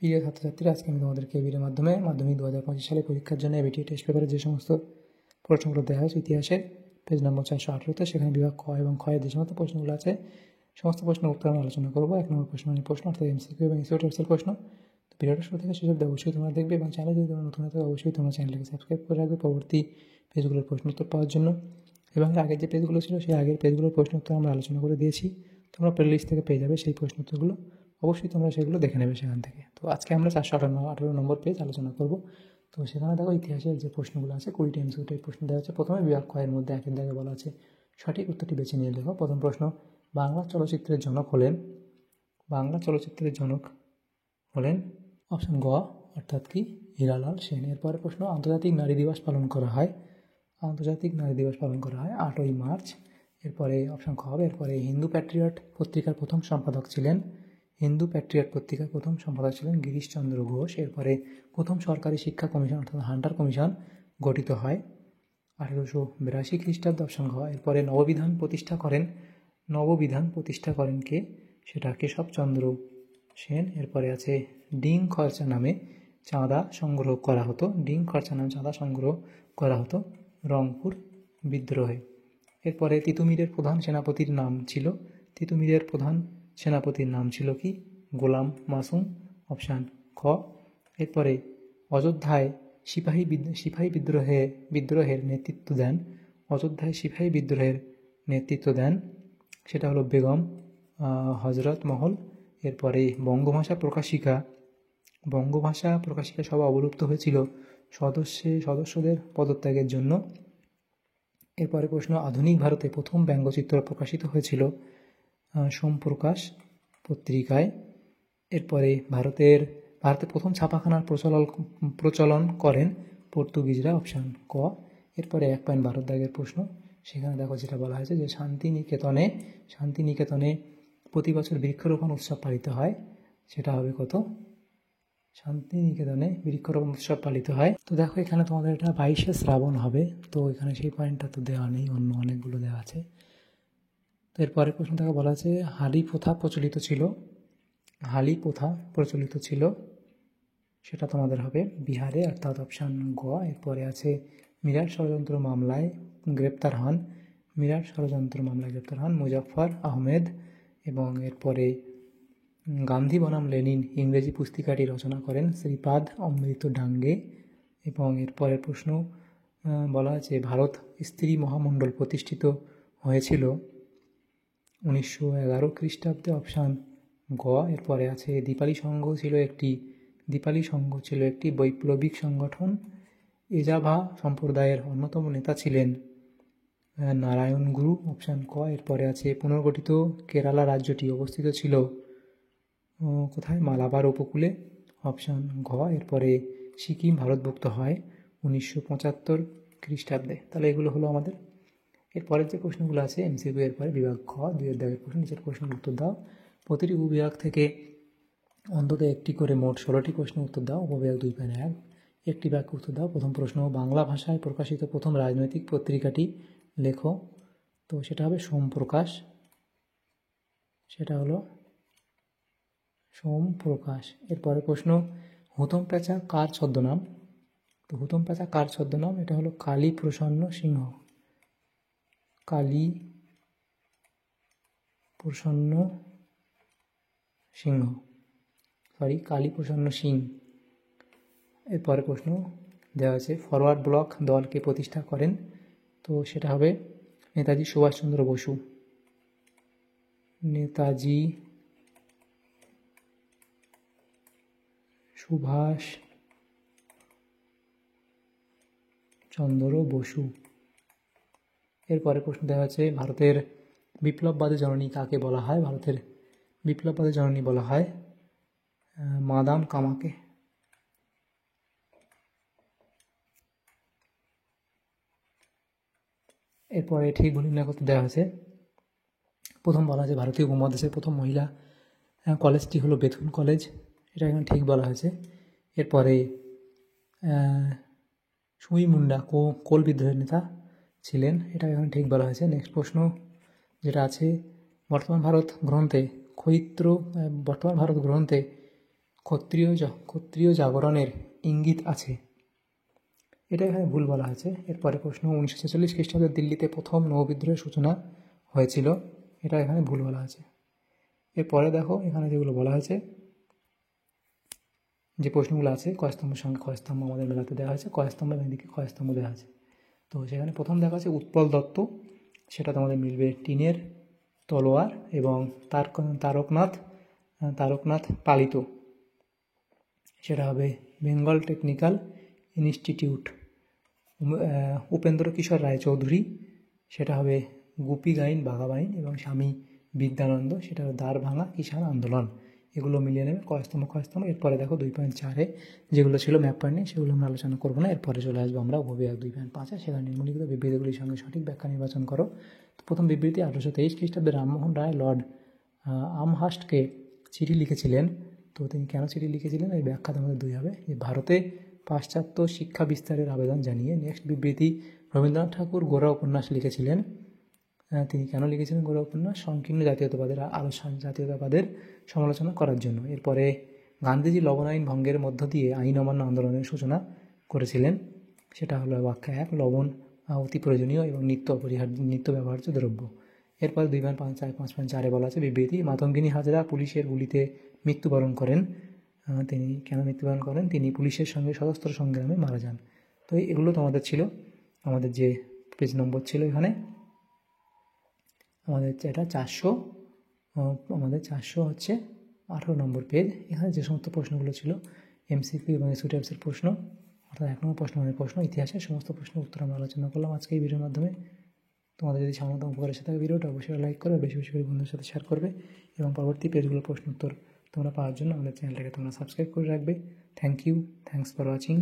প্রিয় ছাত্রছাত্রীরা, আজকে আমি তোমাদেরকে এই ভিডিওর মাধ্যমে মাধ্যমিক 2025 সালে পরীক্ষার জন্য এবিটিএ টেস্ট পেপারে যে সমস্ত প্রশ্নগুলো দেওয়া হয়েছে ইতিহাসের পেজ নম্বর 418-তে, সেখানে বিভাগ ক এবং ক্ষয়ের যে সমস্ত প্রশ্নগুলো আছে সমস্ত প্রশ্নের উত্তর আমি আলোচনা করবো। 1 নম্বর প্রশ্ন অর্থাৎ এমসিকিউ এবং এসইও টাইপসের প্রশ্ন। তো ভিডিওটা শুরু থেকে শেষ অবধি অবশ্যই তোমরা দেখবে এবং চ্যানেলে যদি তোমরা নতুন হতে অবশ্যই তোমরা চ্যানেলকে সাবস্ক্রাইব করে রাখবে পরবর্তী পেজগুলোর প্রশ্ন উত্তর পাওয়ার জন্য। এবং আগের যে পেজগুলো ছিল সেই আগের পেজগুলোর প্রশ্ন উত্তর আমরা আলোচনা করে দিয়েছি, তোমরা প্লেলিস্ট থেকে পেয়ে যাবে সেই প্রশ্ন উত্তরগুলো, অবশ্যই তোমরা সেগুলো দেখে নেবে সেখান থেকে। তো আজকে আমরা 418 নম্বর পেজ আলোচনা করব। তো সেখানে দেখো ইতিহাসের যে প্রশ্নগুলো আছে 20টি এমসিকিউ টাইপ প্রশ্ন দেওয়া আছে। প্রথমে বিভাগ ক্ষয়ের মধ্যে একের দাগে বলা আছে সঠিক উত্তরটি বেছে নিয়ে লেখো। প্রথম প্রশ্ন, বাংলা চলচ্চিত্রের জনক হলেন অপশন গ অর্থাৎ কি হীরালাল সেন। এরপরে প্রশ্ন, আন্তর্জাতিক নারী দিবস পালন করা হয় 8ই মার্চ। এরপরে অপশন খ হবে। এরপরে হিন্দু প্যাট্রিয়ট পত্রিকার প্রথম সম্পাদক ছিলেন গিরিশচন্দ্র ঘোষ। এরপরে প্রথম সরকারি শিক্ষা কমিশন অর্থাৎ হান্টার কমিশন গঠিত হয় 1882 খ্রিস্টাব্দে, অপশন ঘ। এরপরে নববিধান প্রতিষ্ঠা করেন কে? সেটা কেশবচন্দ্র সেন। এরপরে আছে ডিং খরচা নামে চাঁদা সংগ্রহ করা হতো রংপুর বিদ্রোহে। এরপরে তিতুমিরের প্রধান সেনাপতির নাম ছিল কি? গোলাম মাসুম, অপশান খ। এরপরে অযোধ্যায় সিপাহী বিদ্রোহের নেতৃত্ব দেন সেটা হলো বেগম হজরত মহল। এরপরে বঙ্গভাষা প্রকাশিকা সভা অবলুপ্ত হয়েছিল সদস্যদের পদত্যাগের জন্য। এরপরে প্রশ্ন, আধুনিক ভারতে প্রথম ব্যঙ্গচিত্র প্রকাশিত হয়েছিল সোমপ্রকাশ পত্রিকায়। এরপরে ভারতে প্রথম ছাপাখানার প্রচলন করেন পর্তুগিজরা, অপশান ক। এরপরে 1 পয়েন্ট ভারত দাগের প্রশ্ন, সেখানে দেখো যেটা বলা হয়েছে যে শান্তিনিকেতনে প্রতি বছর বৃক্ষরোপণ উৎসব পালিত হয়, সেটা হবে কত? শান্তিনিকেতনে বৃক্ষরোপণ উৎসব পালিত হয়। তো দেখো এখানে তোমাদের এটা 22শে শ্রাবণ হবে, তো এখানে সেই পয়েন্টটা তো দেওয়া নেই, অন্য অনেকগুলো দেওয়া আছে। তো এরপরে প্রশ্ন থেকে বলা আছে হালি প্রথা প্রচলিত ছিল, সেটা তোমাদের হবে বিহারে অর্থাৎ অপশান গ। এরপরে আছে মিরাট ষড়যন্ত্র মামলায় গ্রেপ্তার হন মুজাফফর আহমেদ। এবং এরপরে গান্ধী বনাম লেনিন ইংরেজি পুস্তিকাটি রচনা করেন শ্রীপাদ অমৃত ডাঙ্গে। এবং এরপরের প্রশ্ন বলা আছে ভারত স্ত্রী মহামণ্ডল প্রতিষ্ঠিত হয়েছিল 1911 খ্রিস্টাব্দে, অপশান গ। এরপরে আছে দীপালি সংঘ ছিল একটি বৈপ্লবিক সংগঠন। এজাভা সম্প্রদায়ের অন্যতম নেতা ছিলেন নারায়ণ গুরু, অপশান ক। এরপরে আছে পুনর্গঠিত কেরালা রাজ্যটি অবস্থিত ছিল কোথায়? মালাবার উপকূলে, অপশান ঘ। এরপরে সিকিম ভারতভুক্ত হয় 1975 খ্রিস্টাব্দে। তাহলে এগুলো হলো আমাদের। এরপরের যে প্রশ্নগুলো আছে এমসিকিউ এরপরে বিভাগ খ 2 দাগের প্রশ্ন, নিচের প্রশ্নের উত্তর দাও। প্রতিটি উপবিভাগ থেকে অন্তত একটি করে মোট 16টি প্রশ্নের উত্তর দাও। উপবিভাগ 2.1 একটি বাক্য উত্তর দাও। প্রথম প্রশ্ন, বাংলা ভাষায় প্রকাশিত প্রথম রাজনৈতিক পত্রিকাটি লেখো। তো সেটা হবে সোমপ্রকাশ, এরপরে প্রশ্ন, হুতম প্যাঁচা কার ছদ্মনাম? তো হুতম প্যাঁচা কার ছদ্মনাম? এটা হলো কালীপ্রসন্ন সিং। এরপরে প্রশ্ন দেওয়া আছে ফরওয়ার্ড ব্লক দলকে প্রতিষ্ঠা করেন। তো সেটা হবে নেতাজি সুভাষচন্দ্র বসু। এরপরে প্রশ্ন দেওয়া আছে ভারতের বিপ্লববাদী জননী কাকে বলা হয়? ভারতের বিপ্লববাদী জননী বলা হয় মাদাম কামাকে। এরপরে ঠিক ভুল নির্ণয় করতে দেওয়া হয়েছে। প্রথম বলা আছে ভারতীয় উপমহাদেশের প্রথম মহিলা কলেজটি হলো বেথুন কলেজ, এটা এখানে ঠিক বলা হয়েছে। এরপরে সুই মুন্ডা কোল বিদ্রোহের নেতা ছিলেন, এটা এখানে ঠিক বলা হয়েছে। নেক্সট প্রশ্ন যেটা আছে বর্তমান ভারত গ্রন্থে ক্ষত্রিয় জাগরণের ইঙ্গিত আছে। এটা এখানে ভুল বলা হয়েছে। এরপরে প্রশ্ন, 1946 খ্রিস্টাব্দে দিল্লিতে প্রথম নৌবিদ্রোহের সূচনা হয়েছিল, এটা এখানে ভুল বলা আছে। এরপরে দেখো এখানে যেগুলো বলা হয়েছে, যে প্রশ্নগুলো আছে, কয়স্তম্ভের সঙ্গে ক্ষয়স্তম্ভ আমাদের মেলাতে দেওয়া হয়েছে, কয়স্তম্ভ এবং এদিকে ক্ষয়স্তম্ভ দেওয়া আছে। তো সেখানে প্রথম দেখা আছে উৎপল দত্ত, সেটা তোমাদের মিলবে টিনের তলোয়ার এবং তারকনাথ পালিত, সেটা হবে বেঙ্গল টেকনিক্যাল ইনস্টিটিউট। উপেন্দ্র কিশোর রায়চৌধুরী, সেটা হবে গুপি গাইন বাঘাবাইন এবং স্বামী বিদ্যানন্দ, সেটা হবে দ্বারভাঙা কিষাণ আন্দোলন। এগুলো মিলিয়ে নেবে ক্ষয়স্তম্ভ। এরপরে দেখো 2.4-এ যেগুলো ছিল ম্যাপ পয়েন্টে, সেগুলো আমরা আলোচনা করবো না। এরপরে চলে আসবো আমরা উপবিভাগ 2.5-এ, সেখানে নিম্নলিখিত বিবৃতিগুলির সঙ্গে সঠিক ব্যাখ্যা নির্বাচন করো। তো প্রথম বিবৃতি, 1823 খ্রিস্টাব্দে রামমোহন রায় লর্ড আমহার্স্টকে চিঠি লিখেছিলেন। তো তিনি কেন চিঠি লিখেছিলেন এই ব্যাখ্যা তোমাদের 2 হবে, যে ভারতে পাশ্চাত্য শিক্ষা বিস্তারের আবেদন জানিয়ে। নেক্সট বিবৃতি, রবীন্দ্রনাথ ঠাকুর গোরা উপন্যাস লিখেছিলেন। তিনি কেন লিখেছিলেন গোরা উপন্যাস? সংকীর্ণ জাতীয়তাবাদের সমালোচনা করার জন্য। এরপরে গান্ধীজি লবণ আইন ভঙ্গের মধ্য দিয়ে আইন অমান্য আন্দোলনের সূচনা করেছিলেন, সেটা হলো ব্যাখ্যা 1, লবণ অতি প্রয়োজনীয় এবং নিত্য ব্যবহার্য দ্রব্য। এরপর 2.5-4 বলা আছে বিবৃতি, মাতঙ্গিনী হাজরা পুলিশের গুলিতে মৃত্যুবরণ করেন। তিনি কেন মৃত্যুবরণ করেন? তিনি পুলিশের সঙ্গে সশস্ত্র সংগ্রামে মারা যান। তো এগুলো তোমাদের ছিল, আমাদের যে পেজ নম্বর ছিল এখানে আমাদের এটা 418 নম্বর পেজ। এখানে যে সমস্ত প্রশ্নগুলো ছিল এমসিকিউ এবং এসইউ টাইপসের প্রশ্ন, অর্থাৎ 1 নম্বর প্রশ্ন ইতিহাসের সমস্ত প্রশ্নের উত্তর আমরা আলোচনা করলাম আজকে এই ভিডিওর মাধ্যমে। তোমাদের যদি সামান্য উপকার এসে থাকে ভিডিওটা অবশ্যই লাইক করবে, বেশি বেশি করে বন্ধুদের সাথে শেয়ার করবে এবং পরবর্তী পেজগুলোর প্রশ্ন উত্তর তোমরা পাওয়ার জন্য আমাদের চ্যানেলটাকে তোমরা সাবস্ক্রাইব করে রাখবে। Thanks for watching.